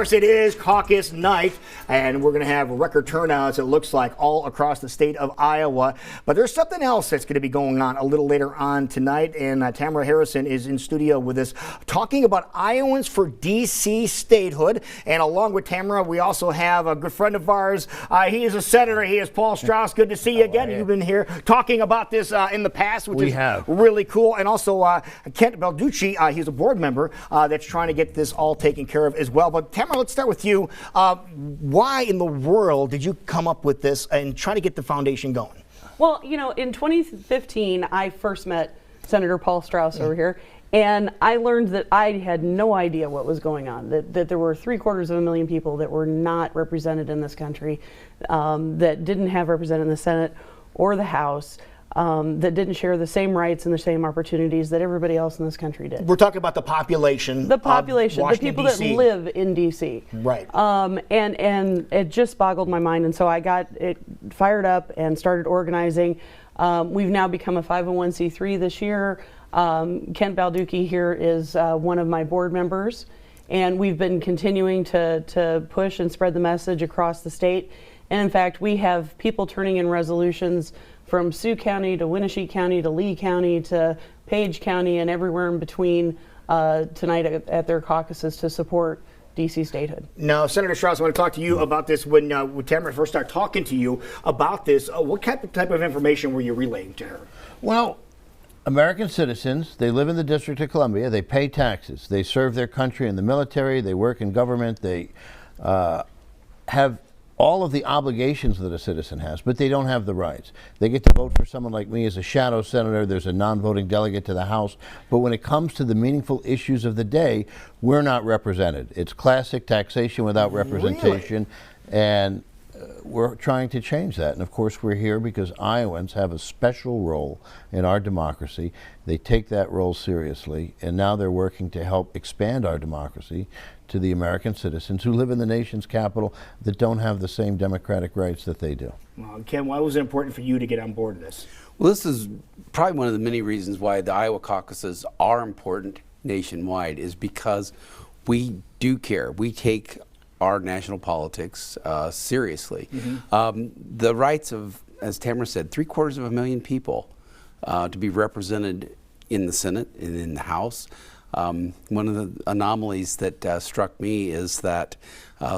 course, it is caucus night, and we're going to have record turnouts, it looks like, all across the state of Iowa. But there's something else that's going to be going on a little later on tonight, and Tamara Harrison is in studio with us talking about Iowans for D.C. statehood. And along with Tamara, we also have a good friend of ours. He is a senator. He is Paul Strauss. Good to see you again. You've been here talking about this in the past, which is really cool. And also Kent Balducci, he's a board member that's trying to get this all taken care of as well. But Tamara, let's start with you. Why in the world did you come up with this and try to get the foundation going? Well, you know, in 2015, I first met Senator Paul Strauss over here, and I learned that I had no idea what was going on, that there were 750,000 people that were not represented in this country, that didn't have represented in the Senate or the House, that didn't share the same rights and the same opportunities that everybody else in this country did. We're talking about the population. The population, the people that live in D.C. Right. And it just boggled my mind, and so I got it fired up and started organizing. We've now become a 501c3 this year. Kent Balducci here is one of my board members, and we've been continuing to push and spread the message across the state. And in fact, we have people turning in resolutions from Sioux County to Wenatchee County to Lee County to Page County and everywhere in between tonight at their caucuses to support D.C. statehood. Now, Senator Strauss, I want to talk to you about this. When Tamara first started talking to you about this, what type of information were you relaying to her? Well, American citizens, they live in the District of Columbia, they pay taxes, they serve their country in the military, they work in government, they have all of the obligations that a citizen has, but they don't have the rights. They get to vote for someone like me as a shadow senator. There's a non-voting delegate to the House. But when it comes to the meaningful issues of the day, we're not represented. It's classic taxation without representation. Really? And we're trying to change that. And of course, we're here because Iowans have a special role in our democracy. They take that role seriously, and now they're working to help expand our democracy to the American citizens who live in the nation's capital that don't have the same democratic rights that they do. Well, Ken, why was it important for you to get on board with this? Well, this is probably one of the many reasons why the Iowa caucuses are important nationwide, is because we do care. We take our national politics seriously. The rights of, as Tamara said, 750,000 people to be represented in the Senate and in the House. One of the anomalies that struck me is that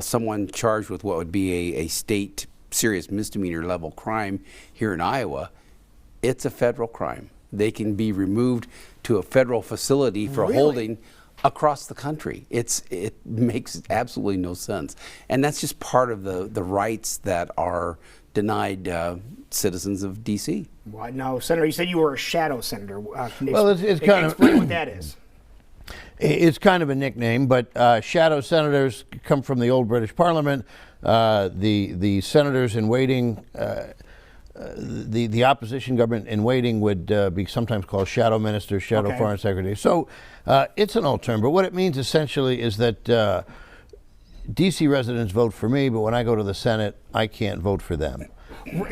someone charged with what would be a state serious misdemeanor level crime here in Iowa, it's a federal crime. They can be removed to a federal facility for holding across the country. It makes absolutely no sense. And that's just part of the rights that are denied citizens of D.C. Well, now, Senator, you said you were a shadow senator. Well, it's kind of explain what that is. It's kind of a nickname, but shadow senators come from the old British Parliament. The senators in waiting, the opposition government in waiting would be sometimes called shadow ministers, shadow foreign secretaries. So it's an old term, but what it means essentially is that D.C. residents vote for me, but when I go to the Senate, I can't vote for them.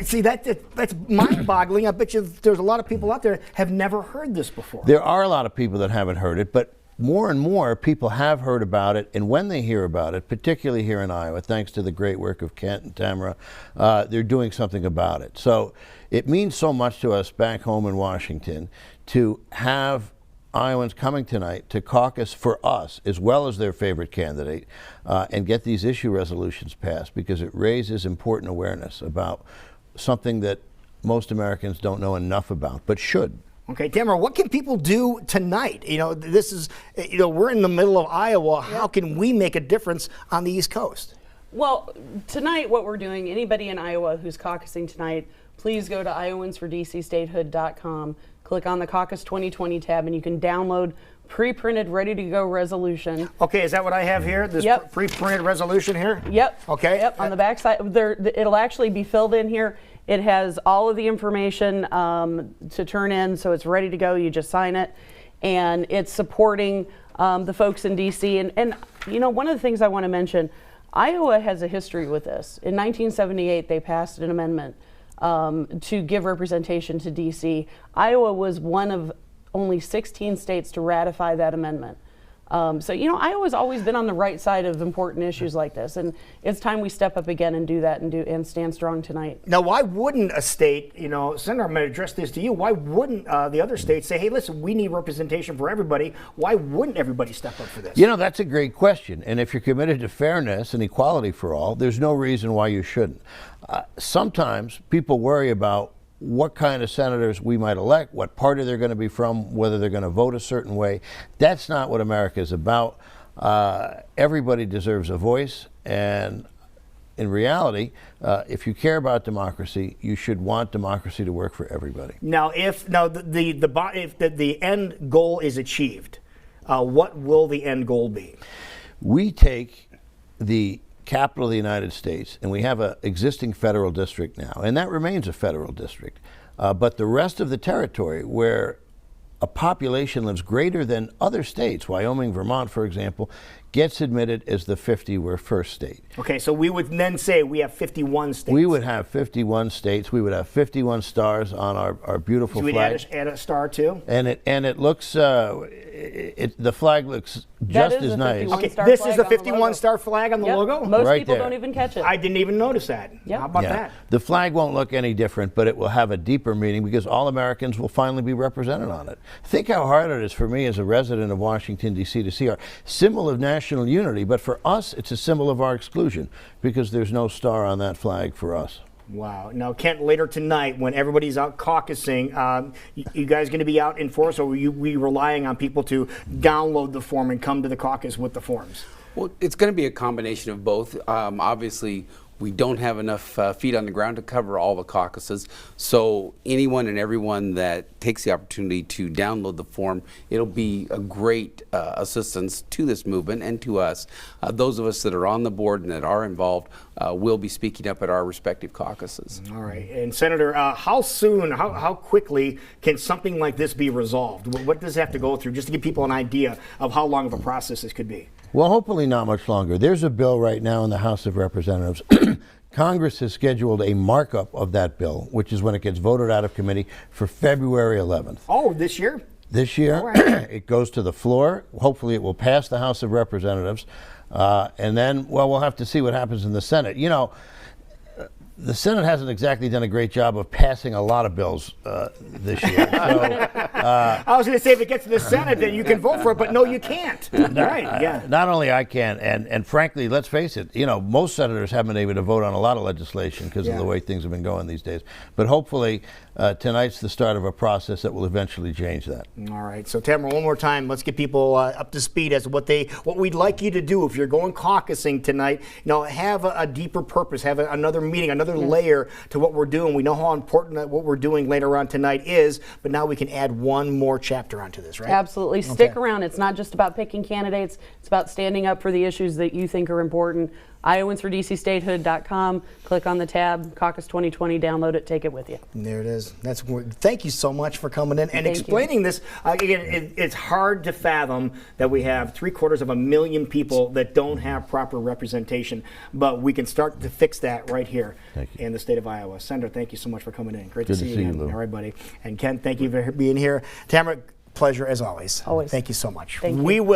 See, that's mind-boggling. I bet you there's a lot of people out there have never heard this before. There are a lot of people that haven't heard it, but more and more people have heard about it, and when they hear about it, particularly here in Iowa, thanks to the great work of Kent and Tamara, they're doing something about it. So it means so much to us back home in Washington to have Iowans coming tonight to caucus for us as well as their favorite candidate and get these issue resolutions passed, because it raises important awareness about something that most Americans don't know enough about, but should. Okay, Tamara, what can people do tonight? You know, this is, we're in the middle of Iowa. How can we make a difference on the East Coast? Well, tonight what we're doing, anybody in Iowa who's caucusing tonight, please go to IowansForDCStatehood.com, click on the Caucus 2020 tab, and you can download pre-printed, ready-to-go resolution. Okay, is that what I have here? This pre-printed resolution here? Yep. Okay. Yep, on the back side, it'll actually be filled in here. It has all of the information to turn in, so it's ready to go. You just sign it, and it's supporting the folks in D.C. And one of the things I want to mention, Iowa has a history with this. In 1978, they passed an amendment to give representation to D.C. Iowa was one of only 16 states to ratify that amendment. So, Iowa's always been on the right side of important issues like this, and it's time we step up again and do that and stand strong tonight. Now, why wouldn't a state, Senator, I'm going to address this to you, why wouldn't the other states say, hey, listen, we need representation for everybody? Why wouldn't everybody step up for this? That's a great question. And if you're committed to fairness and equality for all, there's no reason why you shouldn't. Sometimes people worry about what kind of senators we might elect, what party they're going to be from, whether they're going to vote a certain way. That's not what America is about. Everybody deserves a voice, and in reality, if you care about democracy, you should want democracy to work for everybody. Now, if the end goal is achieved, what will the end goal be? We take the capital of the United States, and we have an existing federal district now, and that remains a federal district. But the rest of the territory, where a population lives greater than other states, Wyoming, Vermont, for example, gets admitted as the 51st state. Okay, so we would then say we have 51 states. We would have 51 states. We would have 51 stars on our beautiful flag. So we'd add a star too? And it looks, the flag looks just as nice. Okay, this is the 51-star flag on the logo? Most Right people there. don't even catch it. I didn't even notice that. Yep. How about that? The flag won't look any different, but it will have a deeper meaning because all Americans will finally be represented on it. Think how hard it is for me as a resident of Washington, D.C. to see our symbol of national unity, but for us, it's a symbol of our exclusion because there's no star on that flag for us. Wow. Now, Kent, later tonight, when everybody's out caucusing, you guys going to be out in force, or are we relying on people to download the form and come to the caucus with the forms? Well, it's going to be a combination of both. Obviously, we don't have enough feet on the ground to cover all the caucuses. So anyone and everyone that takes the opportunity to download the form, it'll be a great assistance to this movement and to us. Those of us that are on the board and that are involved will be speaking up at our respective caucuses. All right. And Senator, how soon, how quickly can something like this be resolved? What does it have to go through, just to give people an idea of how long of a process this could be? Well, hopefully not much longer. There's a bill right now in the House of Representatives. Congress has scheduled a markup of that bill, which is when it gets voted out of committee, for February 11th. Oh, this year? This year, All right. it goes to the floor. Hopefully it will pass the House of Representatives. And then, well, we'll have to see what happens in the Senate. The Senate hasn't exactly done a great job of passing a lot of bills this year. So, I was going to say, if it gets to the Senate, then you can vote for it, but no, you can't. Right, yeah. Not only I can, and frankly, let's face it, most senators haven't been able to vote on a lot of legislation because of the way things have been going these days. But hopefully, tonight's the start of a process that will eventually change that. All right. So, Tamara, one more time, let's get people up to speed as to what we'd like you to do if you're going caucusing tonight. Have a deeper purpose, have another meeting, another layer to what we're doing. We know how important what we're doing later on tonight is, but now we can add one more chapter onto this, right? Absolutely. Okay. Stick around. It's not just about picking candidates. It's about standing up for the issues that you think are important. IowensForDCStatehood.com. Click on the tab, Caucus 2020, download it, take it with you. And there it is. Thank you so much for coming in and explaining this. Again, it's hard to fathom that we have 750,000 people that don't have proper representation, but we can start to fix that right here in the state of Iowa. Senator, thank you so much for coming in. Great to see you again. Lou. All right, buddy. And Ken, thank you for being here. Tamara, pleasure as always. Always. Thank you so much. Thank you. We will